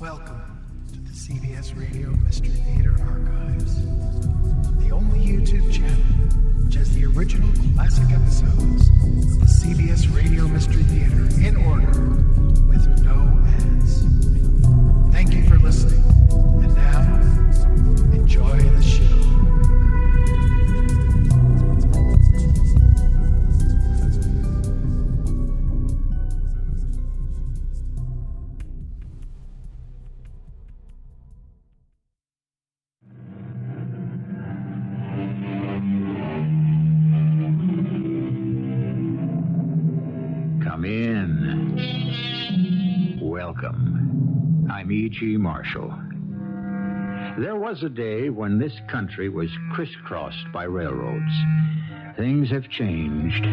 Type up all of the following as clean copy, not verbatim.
Welcome to the CBS Radio Mystery Theater Archives, the only YouTube channel which has the original classic episodes of the CBS Radio Mystery Theater in order with no ads. Thank you for listening, and now, enjoy the show. Come in. Welcome. I'm E.G. Marshall. There was a day when this country was crisscrossed by railroads. Things have changed.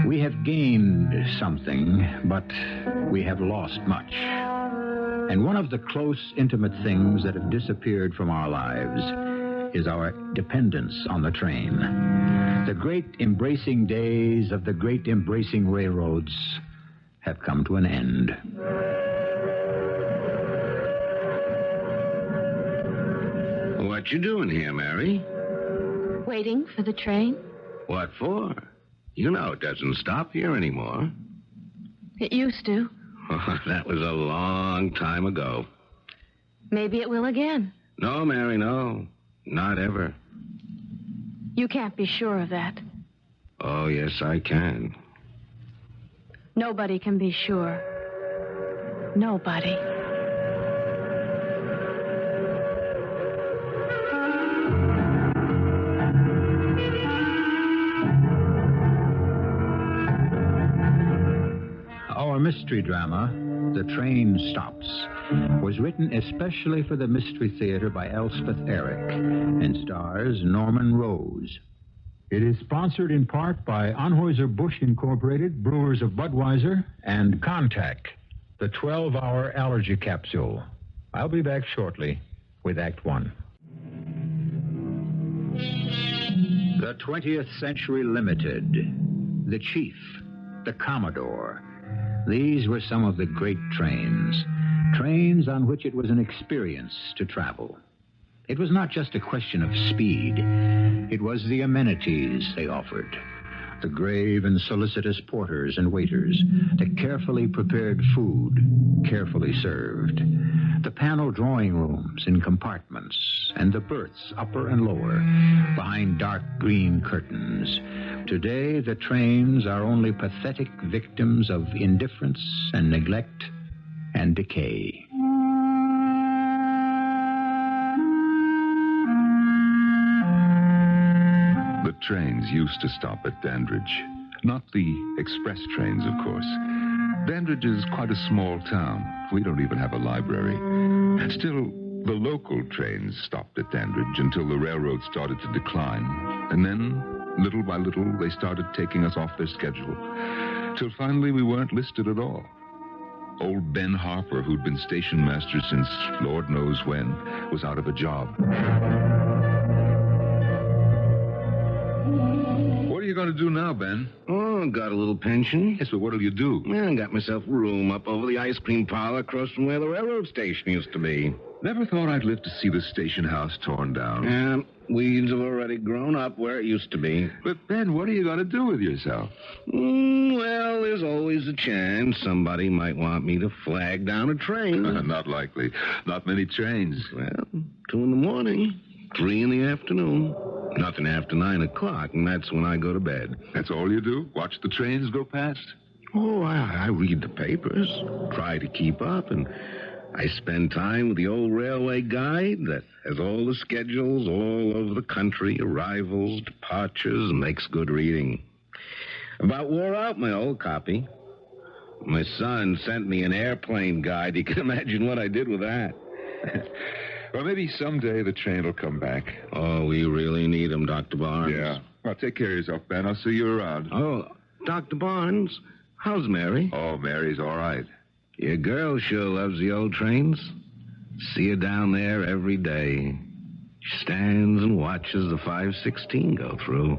We have gained something, but we have lost much. And one of the close, intimate things that have disappeared from our lives is our dependence on the train. The great embracing days of the great embracing railroads have come to an end. What you doing here, Mary? Waiting for the train? What for? You know it doesn't stop here anymore. It used to. Oh, that was a long time ago. Maybe it will again. No, Mary, no. Not ever. You can't be sure of that. Oh, yes, I can. Nobody can be sure. Nobody. Our mystery drama, The Train Stops, was written especially for the Mystery Theater by Elspeth Eric and stars Norman Rose. It is sponsored in part by Anheuser-Busch Incorporated, Brewers of Budweiser, and Contact, the 12-hour allergy capsule. I'll be back shortly with Act One. The 20th Century Limited, the Chief, the Commodore. These were some of the great trains on which it was an experience to travel. It was not just a question of speed. It was the amenities they offered. The grave and solicitous porters and waiters, the carefully prepared food, carefully served, the panel drawing rooms in compartments, and the berths, upper and lower, behind dark green curtains. Today, the trains are only pathetic victims of indifference and neglect and decay. The trains used to stop at Dandridge. Not the express trains, of course. Dandridge is quite a small town. We don't even have a library. And still, the local trains stopped at Dandridge until the railroad started to decline. And then, little by little, they started taking us off their schedule. Till finally we weren't listed at all. Old Ben Harper, who'd been station master since Lord knows when, was out of a job. What are you going to do now, Ben? Oh, got a little pension. Yes, but what'll you do? Yeah, I got myself a room up over the ice cream parlor across from where the railroad station used to be. Never thought I'd live to see the station house torn down. Yeah, weeds have already grown up where it used to be. But, Ben, what are you going to do with yourself? Well, there's always a chance somebody might want me to flag down a train. Not likely. Not many trains. Well, 2 in the morning, 3 in the afternoon. Nothing after 9 o'clock, and that's when I go to bed. That's all you do? Watch the trains go past? Oh, I read the papers, try to keep up, and I spend time with the old railway guide that has all the schedules all over the country, arrivals, departures, and makes good reading. About wore out my old copy. My son sent me an airplane guide. You can imagine what I did with that. Well, maybe someday the train will come back. Oh, we really need him, Dr. Barnes. Yeah. Well, take care of yourself, Ben. I'll see you around. Oh, Dr. Barnes, how's Mary? Oh, Mary's all right. Your girl sure loves the old trains. See her down there every day. She stands and watches the 516 go through.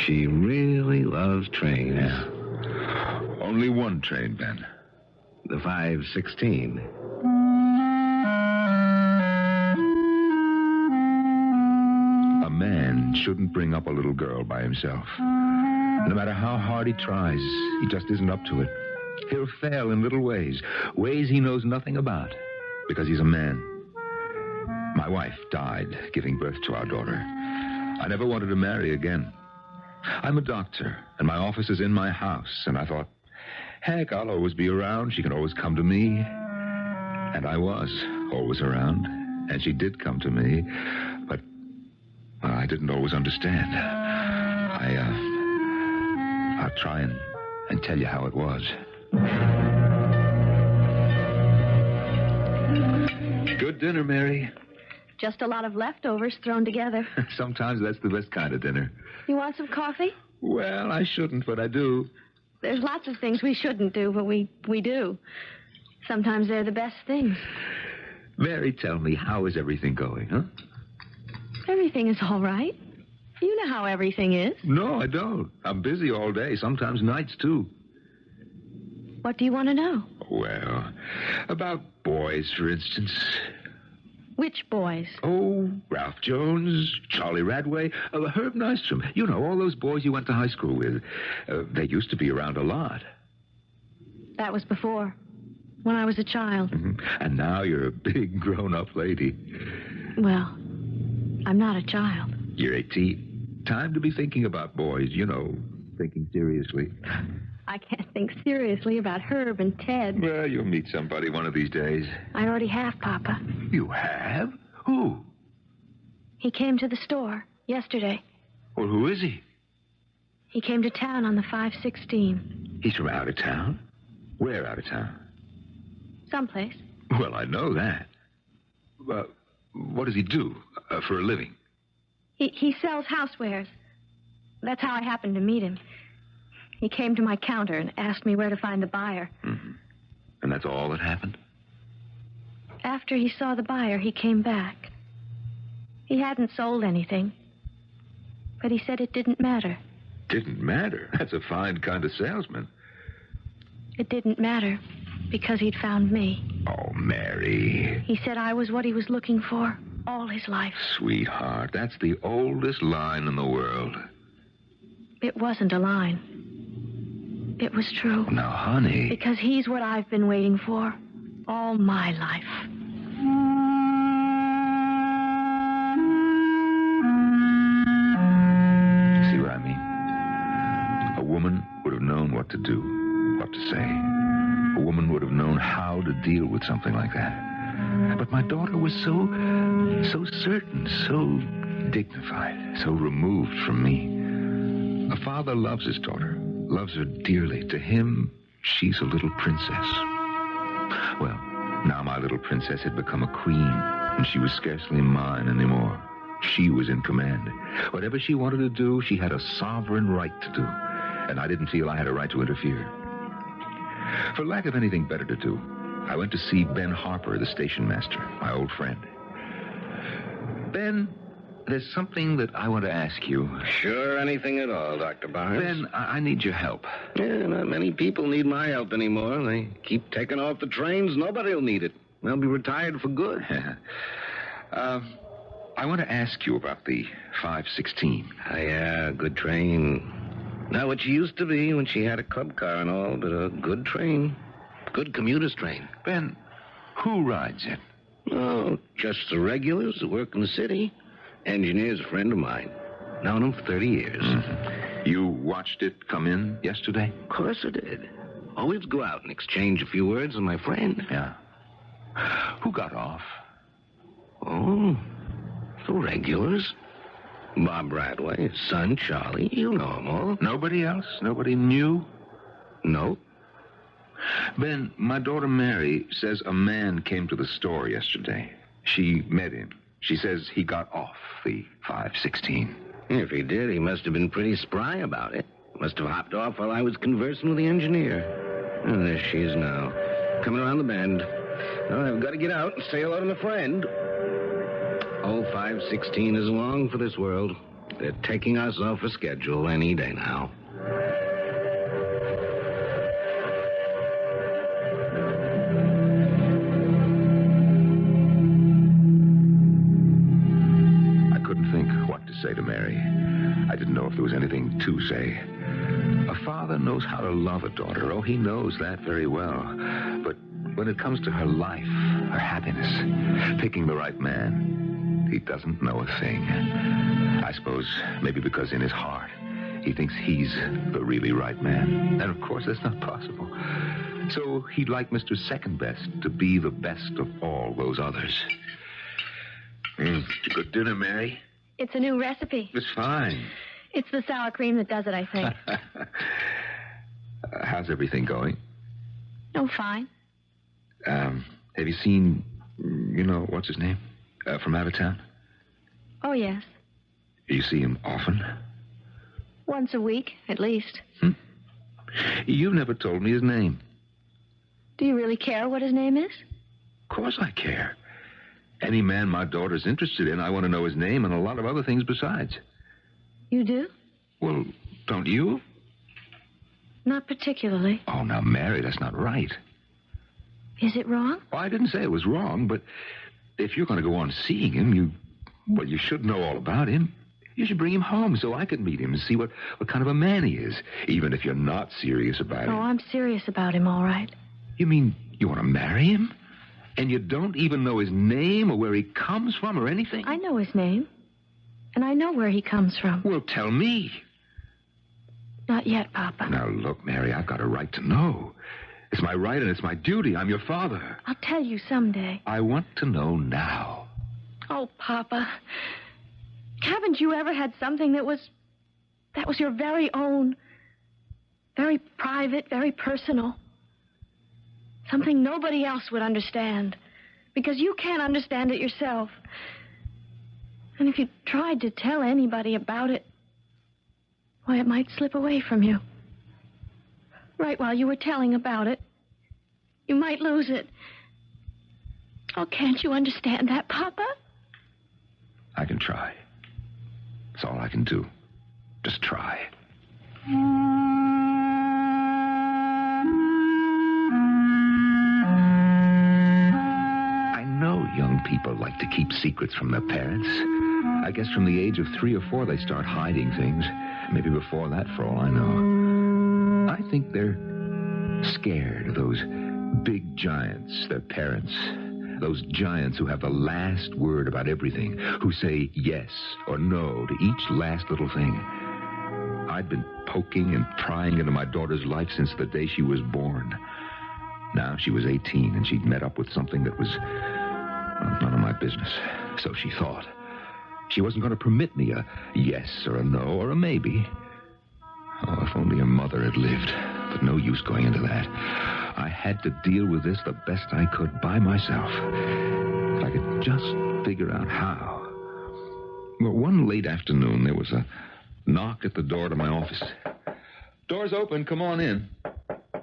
She really loves trains. Yeah. Only one train, Ben. The 516. A man shouldn't bring up a little girl by himself. No matter how hard he tries, he just isn't up to it. He'll fail in little ways he knows nothing about, because he's a man. My wife died giving birth to our daughter. I never wanted to marry again. I'm a doctor, and my office is in my house, and I thought, heck, I'll always be around. She can always come to me. And I was always around, and she did come to me, but well, I didn't always understand. I'll try and tell you how it was. Good dinner, Mary. Just a lot of leftovers thrown together. Sometimes that's the best kind of dinner. You want some coffee? Well, I shouldn't, but I do. There's lots of things we shouldn't do, but we do. Sometimes they're the best things. Mary, tell me, how is everything going, huh? Everything is all right. You know how everything is. No, I don't. I'm busy all day, sometimes nights, too. What do you want to know? Well, about boys, for instance. Which boys? Oh, Ralph Jones, Charlie Radway, Herb Nystrom. You know, all those boys you went to high school with. They used to be around a lot. That was before, when I was a child. Mm-hmm. And now you're a big grown-up lady. Well, I'm not a child. You're 18. Time to be thinking about boys, you know, thinking seriously. I can't think seriously about Herb and Ted. Well, you'll meet somebody one of these days. I already have, Papa. You have? Who? He came to the store yesterday. Well, who is he? He came to town on the 516. He's from out of town? Where out of town? Someplace. Well, I know that. What does he do for a living? He sells housewares. That's how I happened to meet him. He came to my counter and asked me where to find the buyer. Mm-hmm. And that's all that happened? After he saw the buyer, he came back. He hadn't sold anything, but he said it didn't matter. Didn't matter? That's a fine kind of salesman. It didn't matter because he'd found me. Oh, Mary. He said I was what he was looking for all his life. Sweetheart, that's the oldest line in the world. It wasn't a line. It was true. Now, honey. Because he's what I've been waiting for all my life. See what I mean? A woman would have known what to do, what to say. A woman would have known how to deal with something like that. But my daughter was so certain, so dignified, so removed from me. A father loves his daughter, loves her dearly. To him, she's a little princess. Well, now my little princess had become a queen, and she was scarcely mine anymore. She was in command. Whatever she wanted to do, she had a sovereign right to do, and I didn't feel I had a right to interfere. For lack of anything better to do, I went to see Ben Harper, the station master, my old friend. Ben, there's something that I want to ask you. Sure, anything at all, Dr. Barnes. Ben, I need your help. Yeah, not many people need my help anymore. They keep taking off the trains. Nobody'll need it. They'll be retired for good. I want to ask you about the 516. Yeah, good train. Not what she used to be when she had a club car and all, but a good train. Good commuter's train. Ben, who rides it? Oh, just the regulars that work in the city. Engineer's a friend of mine. Known him for 30 years. Mm-hmm. You watched it come in yesterday? Of course I did. Always go out and exchange a few words with my friend. Yeah. Who got off? Oh, the regulars. Bob Radway, his son, Charlie. You know them all. Nobody else? Nobody new? No. Ben, my daughter Mary says a man came to the store yesterday. She met him. She says he got off the 516. If he did, he must have been pretty spry about it. Must have hopped off while I was conversing with the engineer. And there she is now, coming around the bend. Well, I've got to get out and say hello to my friend. Oh, 516 is long for this world. They're taking us off a schedule any day now. say. A father knows how to love a daughter. Oh, he knows that very well. But when it comes to her life, her happiness, picking the right man, he doesn't know a thing. I suppose maybe because in his heart, he thinks he's the really right man. And of course, that's not possible. So he'd like Mr. Second Best to be the best of all those others. Good dinner, Mary. It's a new recipe. It's fine. It's the sour cream that does it, I think. How's everything going? Oh, fine. Have you seen, what's his name? From out of town? Oh, yes. Do you see him often? Once a week, at least. You've never told me his name. Do you really care what his name is? Of course I care. Any man my daughter's interested in, I want to know his name and a lot of other things besides. You do? Well, don't you? Not particularly. Oh, now, Mary, that's not right. Is it wrong? Well, I didn't say it was wrong, but if you're going to go on seeing him, you should know all about him. You should bring him home so I could meet him and see what kind of a man he is, even if you're not serious about it. Oh, I'm serious about him, all right. You mean you want to marry him? And you don't even know his name or where he comes from or anything? I know his name. And I know where he comes from. Well, tell me. Not yet, Papa. Now, look, Mary, I've got a right to know. It's my right and it's my duty. I'm your father. I'll tell you someday. I want to know now. Oh, Papa. Haven't you ever had something that was your very own? Very private, very personal. Something nobody else would understand. Because you can't understand it yourself. And if you tried to tell anybody about it, why, it might slip away from you. Right while you were telling about it, you might lose it. Oh, can't you understand that, Papa? I can try. That's all I can do. Just try. I know young people like to keep secrets from their parents. I guess from the age of 3 or 4 they start hiding things. Maybe before that, for all I know. I think they're scared of those big giants, their parents. Those giants who have the last word about everything, who say yes or no to each last little thing. I'd been poking and prying into my daughter's life since the day she was born. Now she was 18, and she'd met up with something that was none of my business. So she thought. She wasn't going to permit me a yes or a no or a maybe. Oh, if only her mother had lived. But no use going into that. I had to deal with this the best I could by myself. If I could just figure out how. Well, one late afternoon, there was a knock at the door to my office. Door's open. Come on in.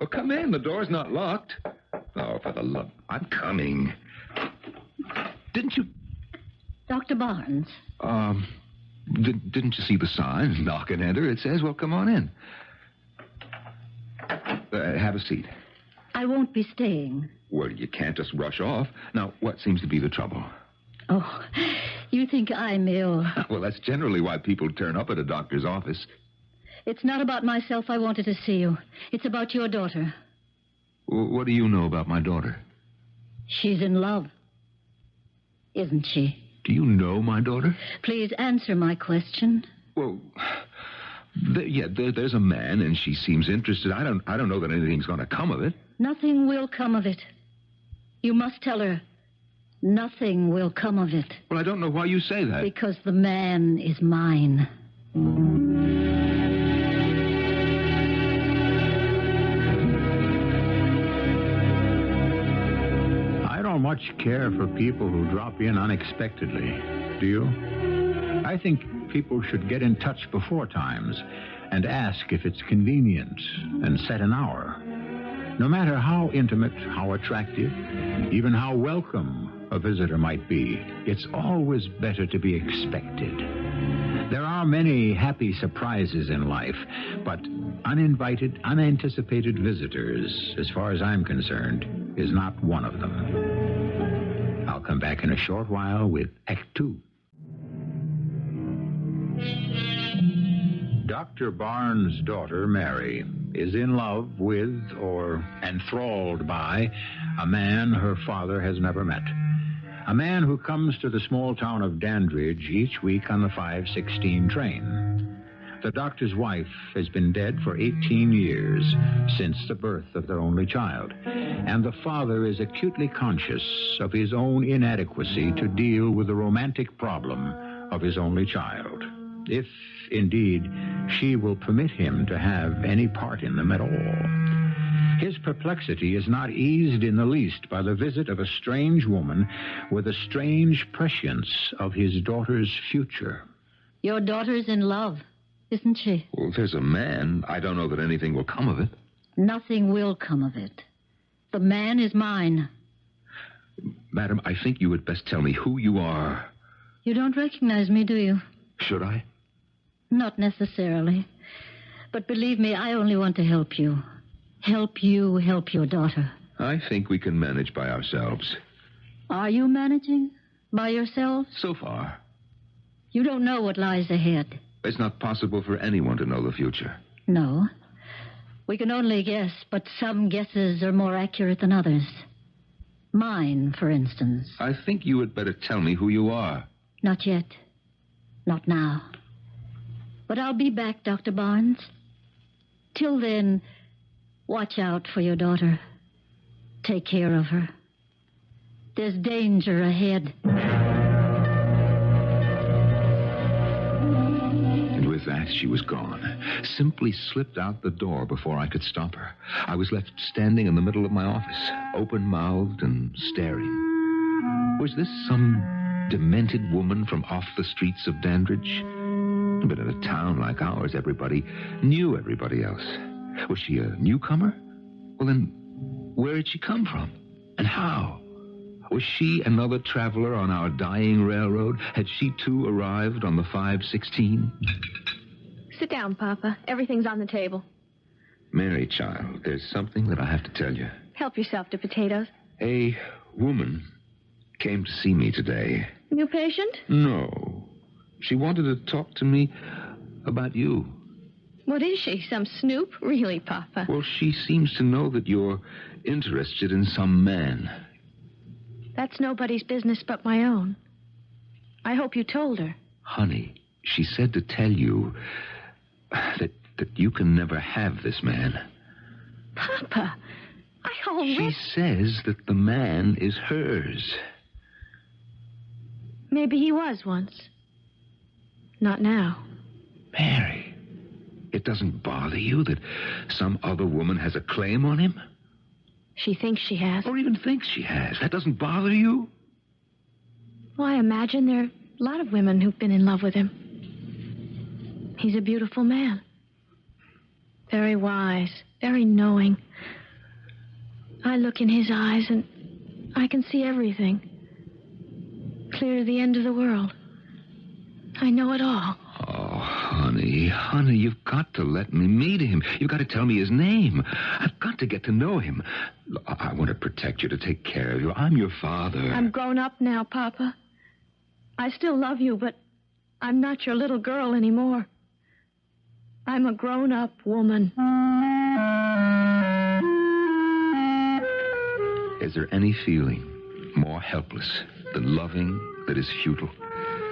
Oh, come in. The door's not locked. Oh, for the love... I'm coming. Didn't you... Dr. Barnes. Didn't you see the sign? Knock and enter. It says, well, come on in. Have a seat. I won't be staying. Well, you can't just rush off. Now, what seems to be the trouble? Oh, you think I'm ill. Well, that's generally why people turn up at a doctor's office. It's not about myself I wanted to see you. It's about your daughter. What do you know about my daughter? She's in love. Isn't she? Do you know my daughter? Please answer my question. Well, there's a man, and she seems interested. I don't know that anything's going to come of it. Nothing will come of it. You must tell her. Nothing will come of it. Well, I don't know why you say that. Because the man is mine. I don't much care for people who drop in unexpectedly. Do you? I think people should get in touch before times and ask if it's convenient and set an hour. No matter how intimate, how attractive, even how welcome a visitor might be, it's always better to be expected. There are many happy surprises in life, but uninvited, unanticipated visitors, as far as I'm concerned, is not one of them. I'll come back in a short while with Act 2. Dr. Barnes' daughter, Mary, is in love with or enthralled by a man her father has never met. A man who comes to the small town of Dandridge each week on the 5:16 train. The doctor's wife has been dead for 18 years, since the birth of their only child, and the father is acutely conscious of his own inadequacy to deal with the romantic problem of his only child, if, indeed, she will permit him to have any part in them at all. His perplexity is not eased in the least by the visit of a strange woman with a strange prescience of his daughter's future. Your daughter's in love, isn't she? Well, if there's a man, I don't know that anything will come of it. Nothing will come of it. The man is mine. Madam, I think you had best tell me who you are. You don't recognize me, do you? Should I? Not necessarily. But believe me, I only want to help you. Help you help your daughter. I think we can manage by ourselves. Are you managing by yourselves? So far. You don't know what lies ahead. It's not possible for anyone to know the future. No. We can only guess, but some guesses are more accurate than others. Mine, for instance. I think you had better tell me who you are. Not yet. Not now. But I'll be back, Dr. Barnes. Till then, watch out for your daughter. Take care of her. There's danger ahead. And with that, she was gone. Simply slipped out the door before I could stop her. I was left standing in the middle of my office, open-mouthed and staring. Was this some demented woman from off the streets of Dandridge? But in a town like ours, everybody knew everybody else. Was she a newcomer? Well, then, where had she come from? And how? Was she another traveler on our dying railroad? Had she, too, arrived on the 5:16? Sit down, Papa. Everything's on the table. Mary, child, there's something that I have to tell you. Help yourself to potatoes. A woman came to see me today. New patient? No. She wanted to talk to me about you. What is she, some snoop? Really, Papa? Well, she seems to know that you're interested in some man. That's nobody's business but my own. I hope you told her. Honey, she said to tell you that you can never have this man. Papa, I already... She says that the man is hers. Maybe he was once. Not now. Mary, it doesn't bother you that some other woman has a claim on him? She thinks she has. Or even thinks she has. That doesn't bother you? Well, I imagine there are a lot of women who've been in love with him. He's a beautiful man. Very wise, very knowing. I look in his eyes and I can see everything. Clear to the end of the world. I know it all. Oh, honey, you've got to let me meet him. You've got to tell me his name. I've got to get to know him. I want to protect you, to take care of you. I'm your father. I'm grown up now, Papa. I still love you, but I'm not your little girl anymore. I'm a grown-up woman. Is there any feeling more helpless than loving that is futile?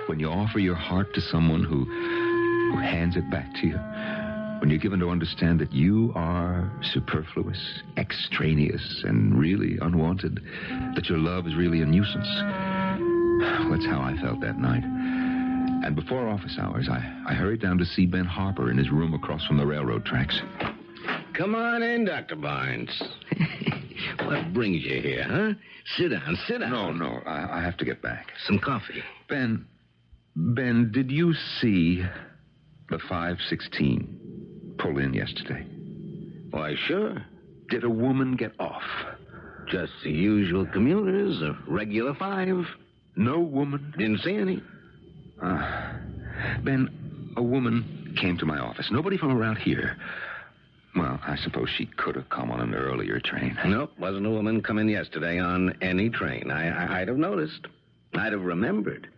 When you offer your heart to someone who hands it back to you. When you're given to understand that you are superfluous, extraneous, and really unwanted. That your love is really a nuisance. That's how I felt that night. And before office hours, I hurried down to see Ben Harper in his room across from the railroad tracks. Come on in, Dr. Barnes. What brings you here, huh? Sit down. No, I have to get back. Some coffee. Ben, did you see the 5:16 pull in yesterday? Why, sure. Did a woman get off? Just the usual commuters, a regular 5. No woman? Didn't see any. Ben, a woman came to my office. Nobody from around here. Well, I suppose she could have come on an earlier train. Nope, wasn't a woman coming yesterday on any train. I'd have noticed. I'd have remembered.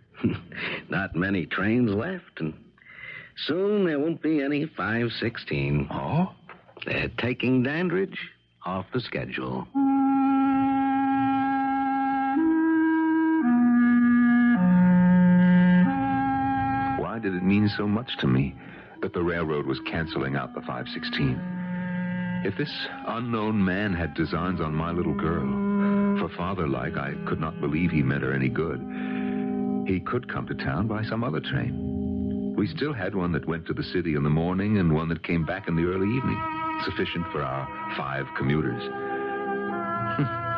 Not many trains left, and Soon there won't be any 5:16. Oh? They're taking Dandridge off the schedule. Why did it mean so much to me that the railroad was canceling out the 5:16? If this unknown man had designs on my little girl, for father-like, I could not believe he meant her any good. He could come to town by some other train. We still had one that went to the city in the morning and one that came back in the early evening, sufficient for our 5 commuters.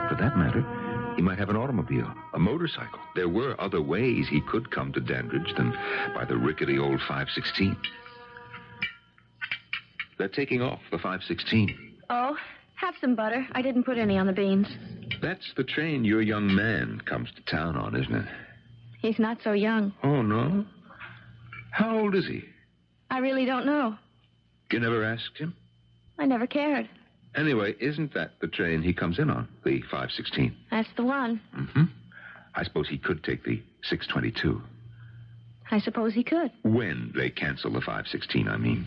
For that matter, he might have an automobile, a motorcycle. There were other ways he could come to Dandridge than by the rickety old 5:16. They're taking off the 5:16. Oh, have some butter. I didn't put any on the beans. That's the train your young man comes to town on, isn't it? He's not so young. Oh, no? How old is he? I really don't know. You never asked him? I never cared. Anyway, isn't that the train he comes in on, the 5:16? That's the one. Mm-hmm. I suppose he could take the 6:22. I suppose he could. When they cancel the 5:16, I mean.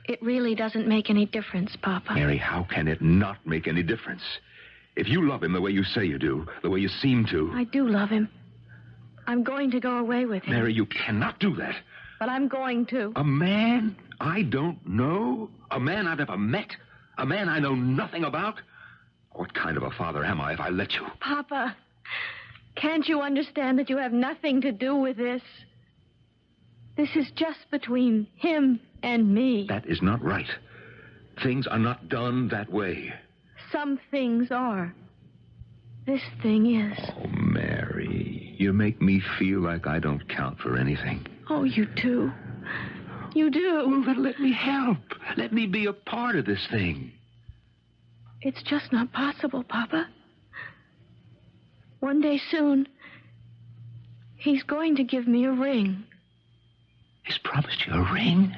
It really doesn't make any difference, Papa. Mary, how can it not make any difference? If you love him the way you say you do, the way you seem to... I do love him. I'm going to go away with him. Mary, you cannot do that. But I'm going to. A man I don't know? A man I've never met? A man I know nothing about? What kind of a father am I if I let you? Papa, can't you understand that you have nothing to do with this? This is just between him and me. That is not right. Things are not done that way. Some things are. This thing is. Oh, Mary, you make me feel like I don't count for anything. Oh, you do. You do. Well, then let me help. Let me be a part of this thing. It's just not possible, Papa. One day soon, he's going to give me a ring. He's promised you a ring?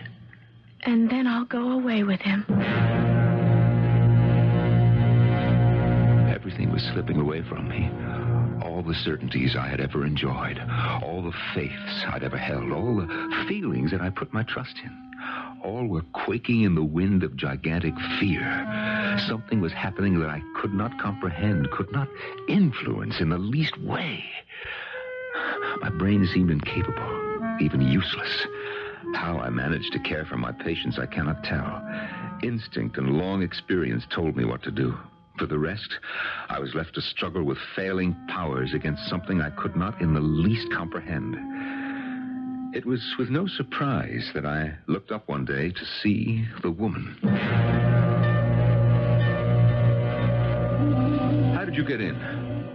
And then I'll go away with him. Everything was slipping away from me. All the certainties I had ever enjoyed, all the faiths I'd ever held, all the feelings that I put my trust in, all were quaking in the wind of gigantic fear. Something was happening that I could not comprehend, could not influence in the least way. My brain seemed incapable, even useless. How I managed to care for my patients, I cannot tell. Instinct and long experience told me what to do. For the rest, I was left to struggle with failing powers against something I could not in the least comprehend. It was with no surprise that I looked up one day to see the woman. How did you get in?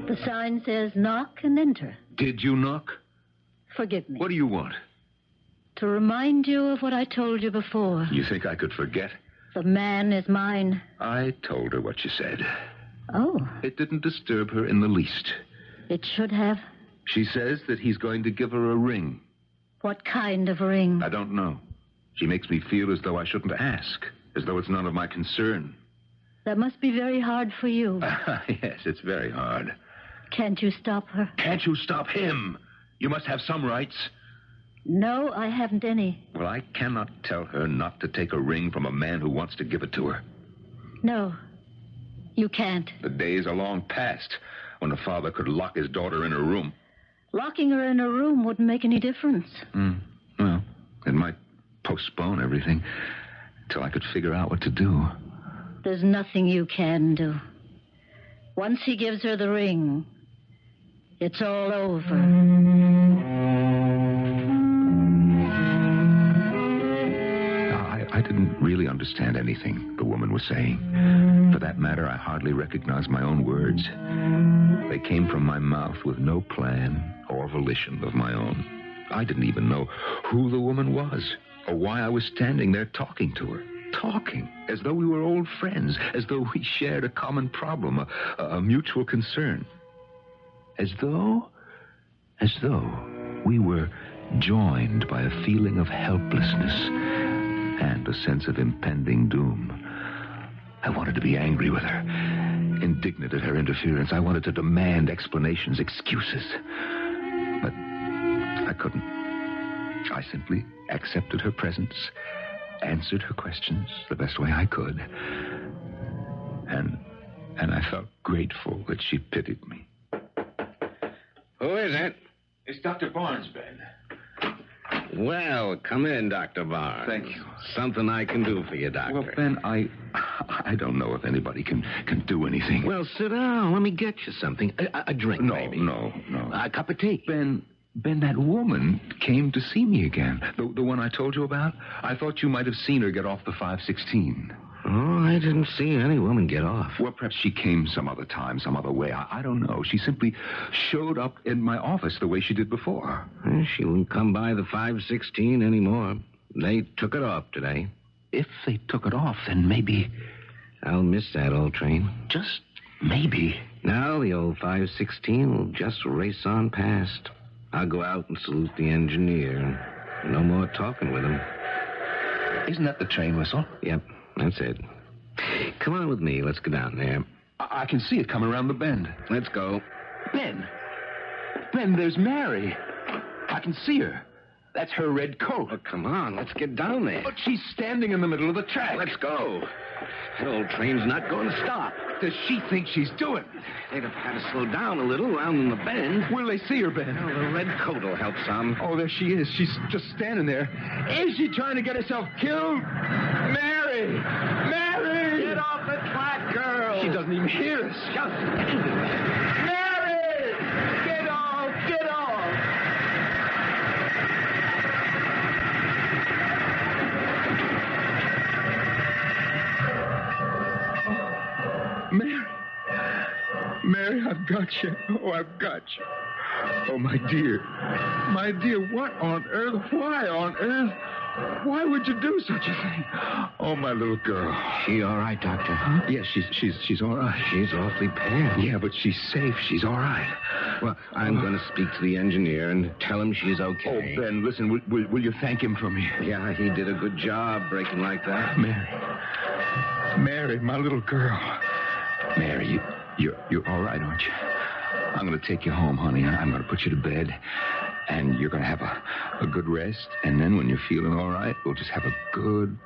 The sign says knock and enter. Did you knock? Forgive me. What do you want? To remind you of what I told you before. You think I could forget? The man is mine. I told her what you said. Oh, It didn't disturb her in the least. it should have. She says that he's going to give her a ring. What kind of ring? I don't know. She makes me feel as though I shouldn't ask, as though it's none of my concern. That must be very hard for you. Yes, it's very hard. Can't you stop her? Can't you stop him? You must have some rights. No, I haven't any. Well, I cannot tell her not to take a ring from a man who wants to give it to her. No, you can't. The days are long past when a father could lock his daughter in her room. Locking her in a room wouldn't make any difference. Well, it might postpone everything until I could figure out what to do. There's nothing you can do. Once he gives her the ring, it's all over. I didn't really understand anything the woman was saying. For that matter, I hardly recognized my own words. They came from my mouth with no plan or volition of my own. I didn't even know who the woman was or why I was standing there talking to her. Talking as though we were old friends, as though we shared a common problem, a mutual concern. As though we were joined by a feeling of helplessness and a sense of impending doom. I wanted to be angry with her, indignant at her interference. I wanted to demand explanations, excuses. But I couldn't. I simply accepted her presence, answered her questions the best way I could, and I felt grateful that she pitied me. Who is it? It's Dr. Barnes, Ben. Well, come in, Dr. Barnes. Thank you. Something I can do for you, Doctor. Well, Ben, I don't know if anybody can do anything. Well, sit down. Let me get you something. A drink, maybe. No. A cup of tea. Ben, that woman came to see me again. The one I told you about? I thought you might have seen her get off the 516. Oh, I didn't see any woman get off. Well, perhaps she came some other time, some other way. I don't know. She simply showed up in my office the way she did before. She wouldn't come by the 516 anymore. They took it off today. If they took it off, then maybe... I'll miss that old train. Just maybe. Now the old 516 will just race on past. I'll go out and salute the engineer. No more talking with him. Isn't that the train whistle? Yep, that's it. Come on with me. Let's go down there. I can see it coming around the bend. Let's go. Ben, there's Mary. I can see her. That's her red coat. Oh, come on. Let's get down there. But she's standing in the middle of the track. Let's go. That old train's not going to stop. What does she think she's doing? They'd have had to slow down a little round in the bend. Will they see her, Ben? Well, the red coat will help some. Oh, there she is. She's just standing there. Is she trying to get herself killed? Mary! Get off the track, girl! She doesn't even hear us. Just Mary! Get off! Mary, I've got you. Oh, I've got you. Oh, my dear. My dear, what on earth? Why on earth? Why would you do such a thing? Oh, my little girl. She all right, Doctor? Huh? Yes, she's all right. She's awfully pale. Yeah, but she's safe. She's all right. Well, I'm going to speak to the engineer and tell him she's okay. Oh, Ben, listen, will you thank him for me? Yeah, he did a good job breaking like that. Mary, my little girl. Mary, you're all right, aren't you? I'm going to take you home, honey. I'm going to put you to bed. And you're going to have a good rest. And then when you're feeling all right, we'll just have a good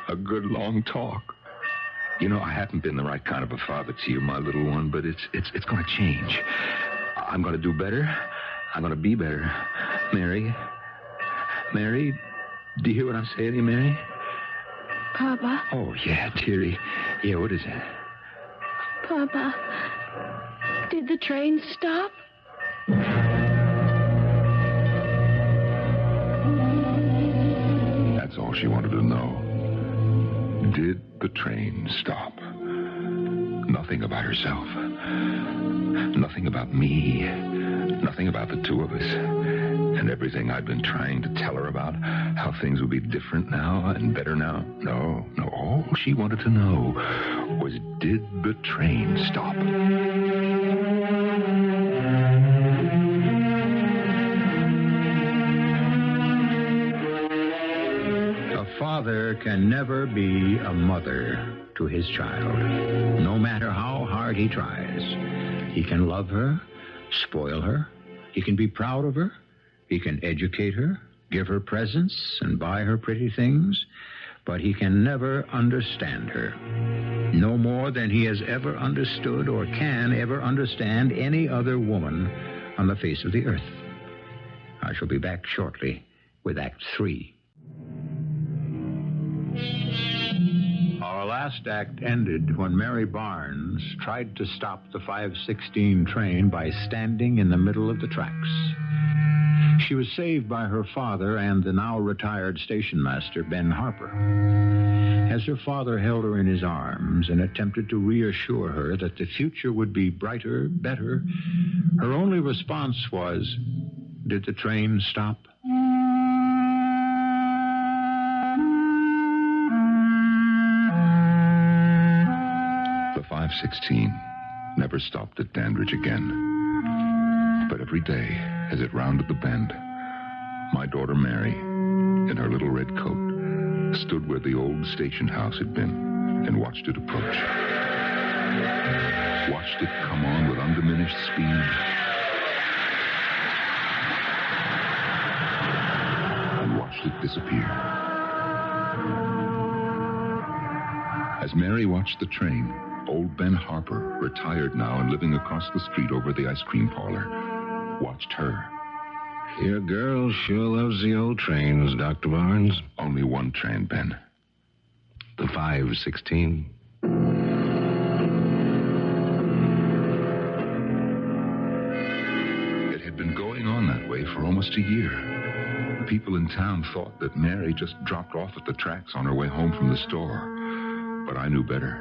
long talk. You know, I haven't been the right kind of a father to you, my little one, but it's going to change. I'm going to do better. I'm going to be better. Mary, do you hear what I'm saying to you, Mary? Papa. Oh, yeah, dearie. Yeah, what is it? Papa, did the train stop? That's all she wanted to know. Did the train stop? Nothing about herself. Nothing about me. Nothing about the two of us. And everything I'd been trying to tell her about, how things would be different now and better now. No. All she wanted to know was, did the train stop? A father can never be a mother to his child, no matter how hard he tries. He can love her, spoil her. He can be proud of her. He can educate her, give her presents, and buy her pretty things, but he can never understand her, no more than he has ever understood or can ever understand any other woman on the face of the earth. I shall be back shortly with Act 3. Our last act ended when Mary Barnes tried to stop the 516 train by standing in the middle of the tracks. She was saved by her father and the now retired station master, Ben Harper. As her father held her in his arms and attempted to reassure her that the future would be brighter, better, her only response was, "Did the train stop?" The 516 never stopped at Dandridge again. But every day, as it rounded the bend, my daughter Mary, in her little red coat, stood where the old station house had been and watched it approach. Watched it come on with undiminished speed. watched it disappear. As Mary watched the train, old Ben Harper, retired now and living across the street over the ice cream parlor, watched her. Your girl sure loves the old trains, Dr. Barnes. Only one train, Ben. The 516. It had been going on that way for almost a year. People in town thought that Mary just dropped off at the tracks on her way home from the store. But I knew better.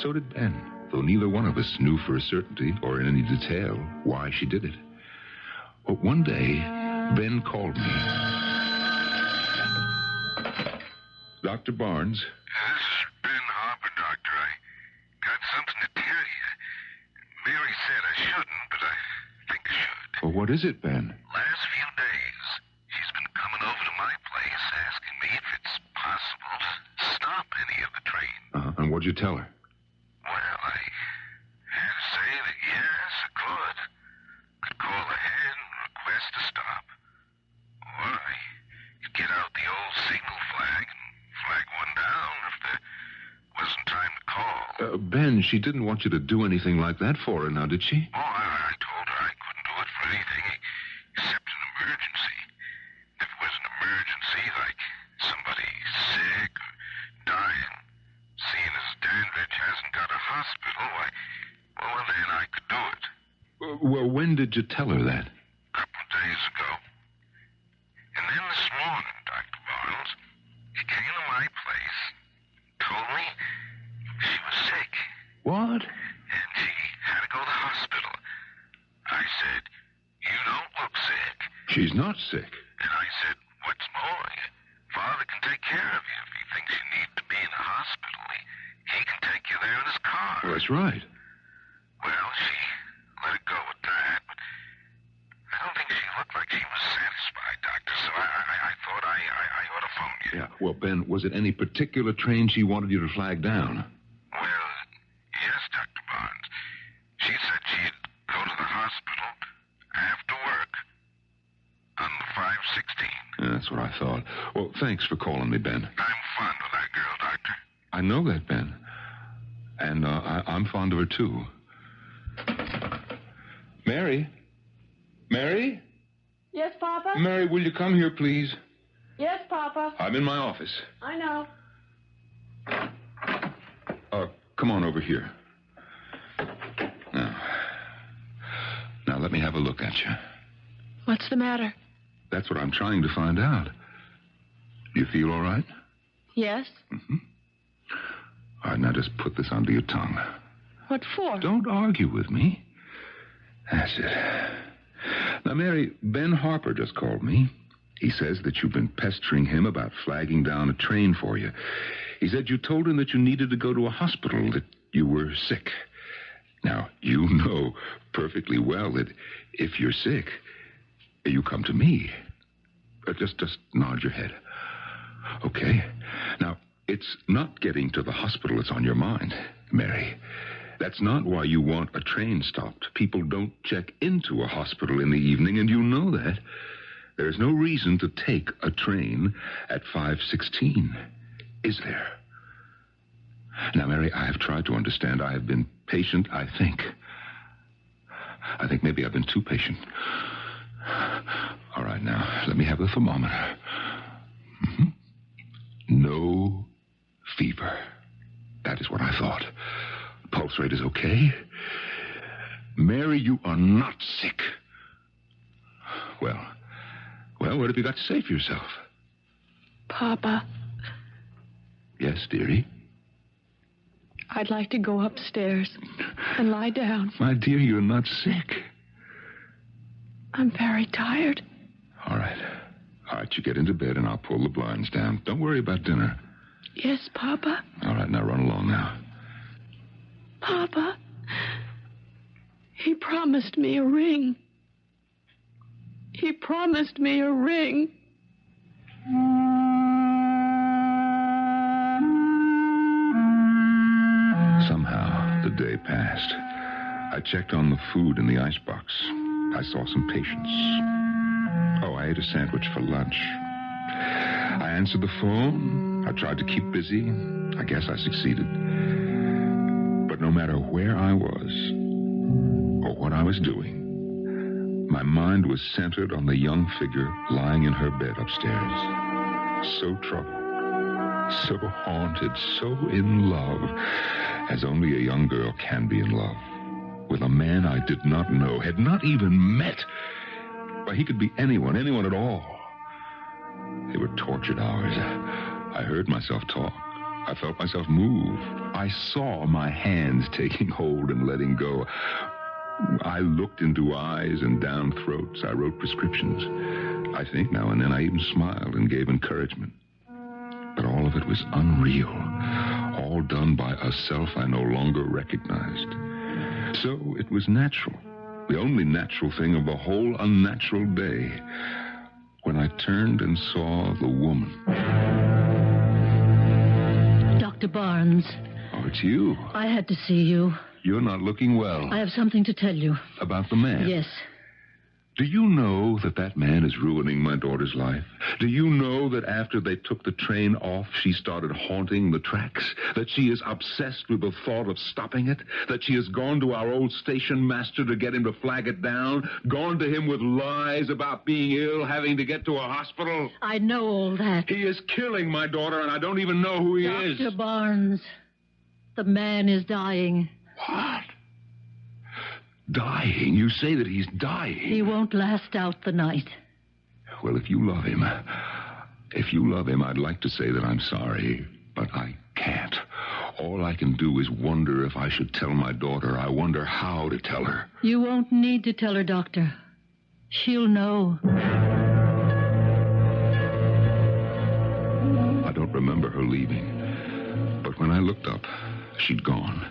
So did Ben, though neither one of us knew for a certainty or in any detail why she did it. But one day, Ben called me. Dr. Barnes? This is Ben Harper, Doctor. I got something to tell you. Mary said I shouldn't, but I think I should. Well, what is it, Ben? Last few days, she's been coming over to my place asking me if it's possible to stop any of the train. And what'd you tell her? Well, I had to say that yes, I could. Could call ahead and request to stop. Or I could get out the old signal flag and flag one down if there wasn't time to call. Ben, she didn't want you to do anything like that for her now, did she? Oh, I told her I couldn't do it for anything except an emergency. If it was an emergency, like somebody sick or dying, seeing as Dandridge hasn't got a hospital, well, then I could do it. Well, when did you tell her that? A couple of days ago. And then this morning, Dr. Barnes, she came to my place, told me she was sick. What? And she had to go to the hospital. I said, you don't look sick. She's not sick. And I said, what's more, Father can take care of you if he thinks you need to be in a hospital. He can take you there in his car. Well, that's right. Well, she let it go with that, but I don't think she looked like she was satisfied, Doctor, so I thought I ought to phone you. Yeah, well, Ben, was it any particular train she wanted you to flag down? Well, yes, Dr. Barnes. She said she'd go to the hospital after work on the 516. Yeah, that's what I thought. Well, thanks for calling me, Ben. I'm fond of that girl, Doctor. I know that, Ben. And I'm fond of her, too. Mary? Mary? Yes, Papa? Mary, will you come here, please? Yes, Papa. I'm in my office. I know. Come on over here. Now, let me have a look at you. What's the matter? That's what I'm trying to find out. You feel all right? Yes? Mm-hmm. All right, now just put this under your tongue. What for? Don't argue with me. That's it. Now, Mary, Ben Harper just called me. He says that you've been pestering him about flagging down a train for you. He said you told him that you needed to go to a hospital, that you were sick. Now, you know perfectly well that if you're sick, you come to me. Just nod your head. Okay? Now, it's not getting to the hospital that's on your mind, Mary. That's not why you want a train stopped. People don't check into a hospital in the evening, and you know that. There's no reason to take a train at 5:16, is there? Now, Mary, I have tried to understand. I have been patient, I think. I think maybe I've been too patient. All right, now, let me have the thermometer. Mm-hmm. No fever. That is what I thought. Pulse rate is okay. Mary, you are not sick. Well, what have you got to say for yourself? Papa, Yes, dearie? I'd like to go upstairs and lie down. My dear, you're not sick. I'm very tired. All right, you get into bed and I'll pull the blinds down. Don't worry about dinner. Yes, Papa? All right, now run along now. Papa, he promised me a ring. He promised me a ring. Somehow, the day passed. I checked on the food in the icebox. I saw some patients. Oh, I ate a sandwich for lunch. I answered the phone. I tried to keep busy. I guess I succeeded. But no matter where I was or what I was doing, my mind was centered on the young figure lying in her bed upstairs. So troubled, so haunted, so in love, as only a young girl can be in love, with a man I did not know, had not even met. Why, he could be anyone at all. They were tortured hours. I heard myself talk. I felt myself move. I saw my hands taking hold and letting go. I looked into eyes and down throats. I wrote prescriptions. I think now and then I even smiled and gave encouragement. But all of it was unreal. All done by a self I no longer recognized. So it was natural. The only natural thing of the whole unnatural day, when I turned and saw the woman. Dr. Barnes. Oh, it's you. I had to see you. You're not looking well. I have something to tell you. About the man? Yes. Do you know that man is ruining my daughter's life? Do you know that after they took the train off, she started haunting the tracks? That she is obsessed with the thought of stopping it? That she has gone to our old station master to get him to flag it down? Gone to him with lies about being ill, having to get to a hospital? I know all that. He is killing my daughter, and I don't even know who he is. Dr. Barnes, the man is dying. What? Dying? You say that he's dying? He won't last out the night. Well, if you love him, I'd like to say that I'm sorry, but I can't. All I can do is wonder if I should tell my daughter. I wonder how to tell her. You won't need to tell her, Doctor. She'll know. I don't remember her leaving, but when I looked up, she'd gone.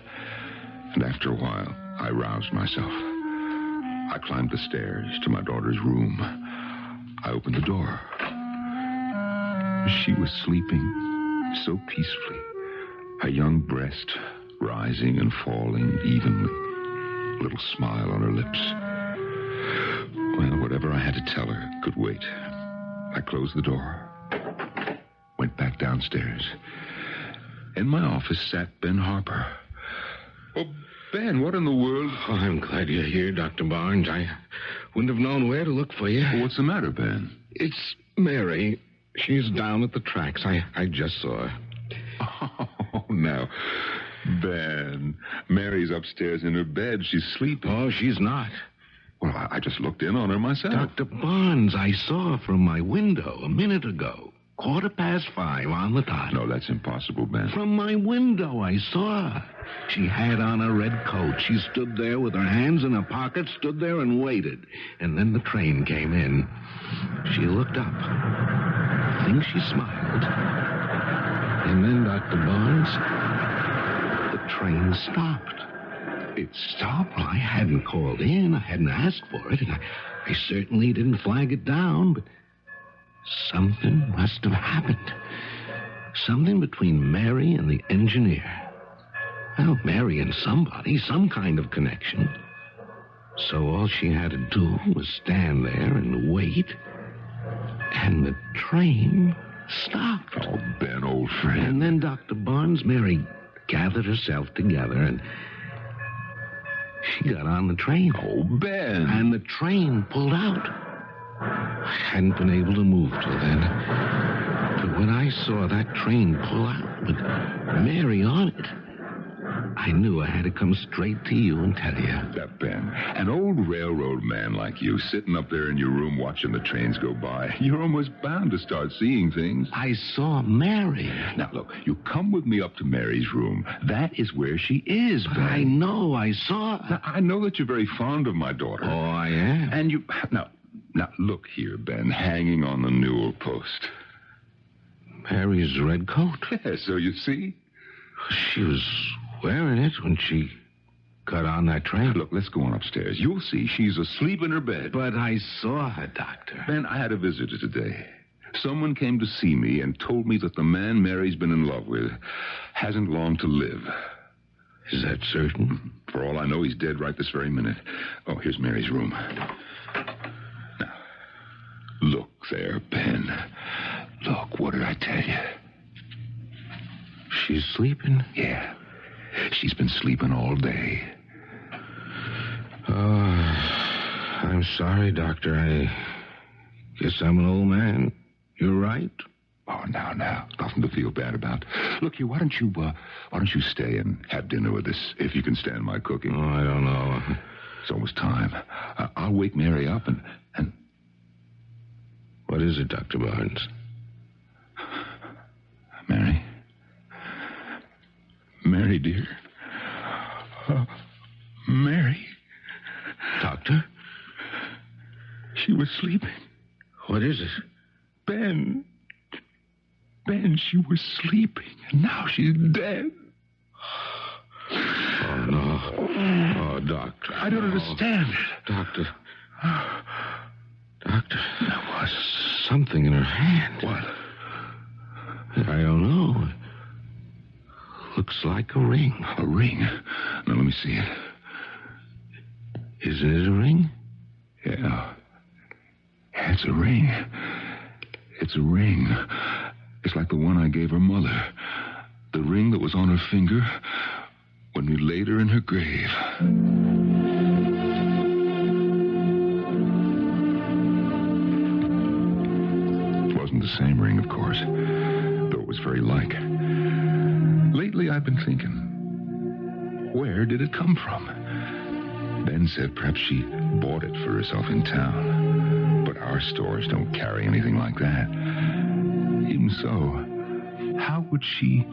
And after a while, I roused myself. I climbed the stairs to my daughter's room. I opened the door. She was sleeping so peacefully, her young breast rising and falling evenly, a little smile on her lips. Well, whatever I had to tell her could wait. I closed the door, went back downstairs. In my office sat Ben Harper. Oh, Ben, what in the world? Oh, I'm glad you're here, Dr. Barnes. I wouldn't have known where to look for you. What's the matter, Ben? It's Mary. She's down at the tracks. I just saw her. Oh, now, Ben, Mary's upstairs in her bed. She's sleeping. Oh, she's not. Well, I just looked in on her myself. Dr. Barnes, I saw her from my window a minute ago. 5:15 on the dot. No, that's impossible, Ben. From my window, I saw her. She had on a red coat. She stood there with her hands in her pockets, stood there and waited. And then the train came in. She looked up. I think she smiled. And then, Dr. Barnes, the train stopped. It stopped? Well, I hadn't called in. I hadn't asked for it. And I certainly didn't flag it down, but something must have happened. Something between Mary and the engineer. Well, Mary and somebody, some kind of connection. So all she had to do was stand there and wait. And the train stopped. Oh, Ben, old friend. And then, Dr. Barnes, Mary gathered herself together and she got on the train. Oh, Ben. And the train pulled out. I hadn't been able to move till then. But when I saw that train pull out with Mary on it, I knew I had to come straight to you and tell you. That Ben, an old railroad man like you, sitting up there in your room watching the trains go by, you're almost bound to start seeing things. I saw Mary. Now, look, you come with me up to Mary's room. That is where she is, Ben. I know, I saw her. Now, I know that you're very fond of my daughter. Oh, I am. And you... Now, look here, Ben, hanging on the newel post. Mary's red coat. Yeah, so you see? She was wearing it when she got on that train. Look, let's go on upstairs. You'll see she's asleep in her bed. But I saw her, Doctor. Ben, I had a visitor today. Someone came to see me and told me that the man Mary's been in love with hasn't long to live. Is that certain? For all I know, he's dead right this very minute. Oh, here's Mary's room. Now, look there, Ben. Look, what did I tell you? She's sleeping? Yeah. She's been sleeping all day. I'm sorry, Doctor. I guess I'm an old man. You're right. Oh, now. Nothing to feel bad about. Look here, why don't you stay and have dinner with us, if you can stand my cooking? Oh, I don't know. It's almost time. I'll wake Mary up and... What is it, Dr. Barnes? Mary? Mary, dear. Mary? Doctor? She was sleeping. What is it? Ben, she was sleeping, and now she's dead. Oh, no. Oh, Doctor. I don't understand it. Doctor. Doctor, there was something in her hand. What? I don't know. Looks like a ring. A ring? Now, let me see it. Isn't it a ring? Yeah. It's a ring. It's a ring. It's like the one I gave her mother. The ring that was on her finger when we laid her in her grave. It wasn't the same ring, of course, though it was very like. Lately, I've been thinking, where did it come from? Ben said perhaps she bought it for herself in town. But our stores don't carry anything like that. Even so, how would she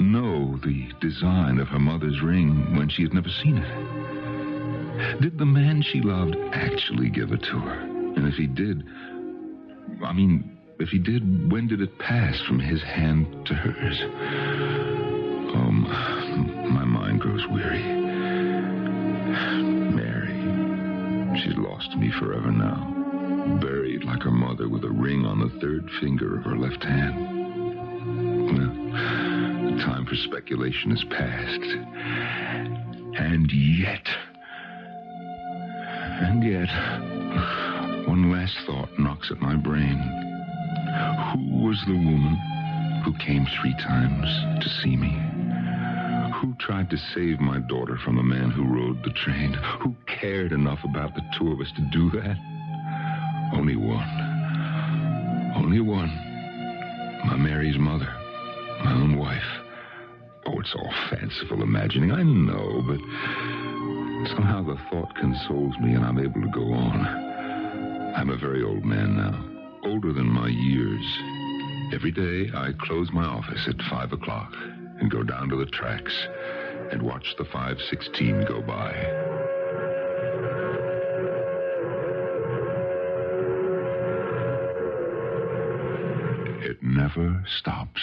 know the design of her mother's ring when she had never seen it? Did the man she loved actually give it to her? And if he did, when did it pass from his hand to hers? Oh, my mind grows weary. Mary, she's lost me forever now. Buried like her mother with a ring on the third finger of her left hand. Well, the time for speculation is past. And yet, one last thought knocks at my brain. Who was the woman who came 3 times to see me? Who tried to save my daughter from the man who rode the train? Who cared enough about the two of us to do that? Only one. My Mary's mother. My own wife. Oh, it's all fanciful imagining, I know, but somehow the thought consoles me and I'm able to go on. I'm a very old man now. Older than my years. Every day I close my office at 5 o'clock and go down to the tracks and watch the 516 go by. It never stops.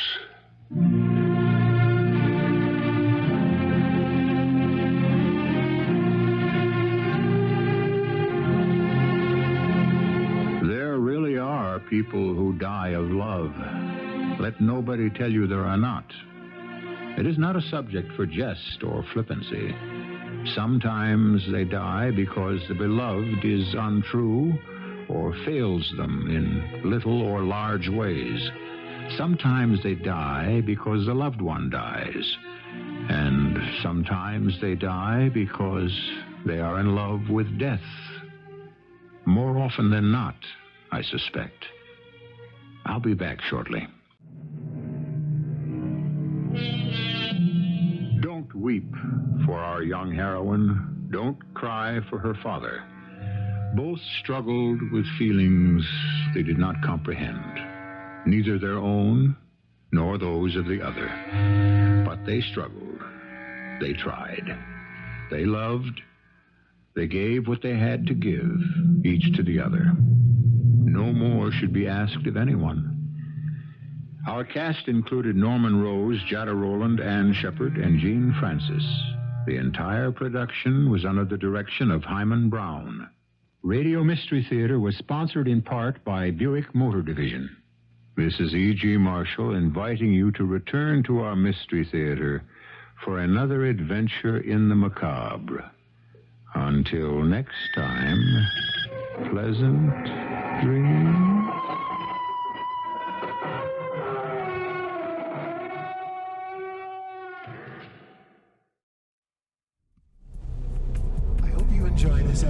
There really are people who die of love. Let nobody tell you there are not. It is not a subject for jest or flippancy. Sometimes they die because the beloved is untrue or fails them in little or large ways. Sometimes they die because the loved one dies. And sometimes they die because they are in love with death. More often than not, I suspect. I'll be back shortly. Don't weep for our young heroine. Don't cry for her father. Both struggled with feelings they did not comprehend, neither their own nor those of the other. But they struggled. They tried. They loved. They gave what they had to give, each to the other. No more should be asked of anyone. Our cast included Norman Rose, Jada Rowland, Ann Shepard, and Jean Francis. The entire production was under the direction of Hyman Brown. Radio Mystery Theater was sponsored in part by Buick Motor Division. This is E.G. Marshall inviting you to return to our Mystery Theater for another adventure in the macabre. Until next time, pleasant dreams.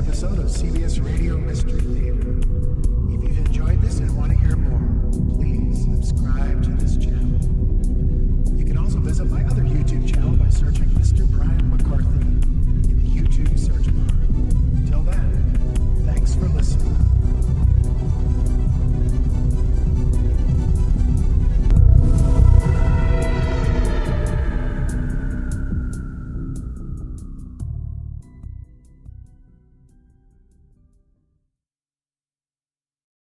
episode of CBS Radio Mystery Theater. If you've enjoyed this and want to hear more, please subscribe to this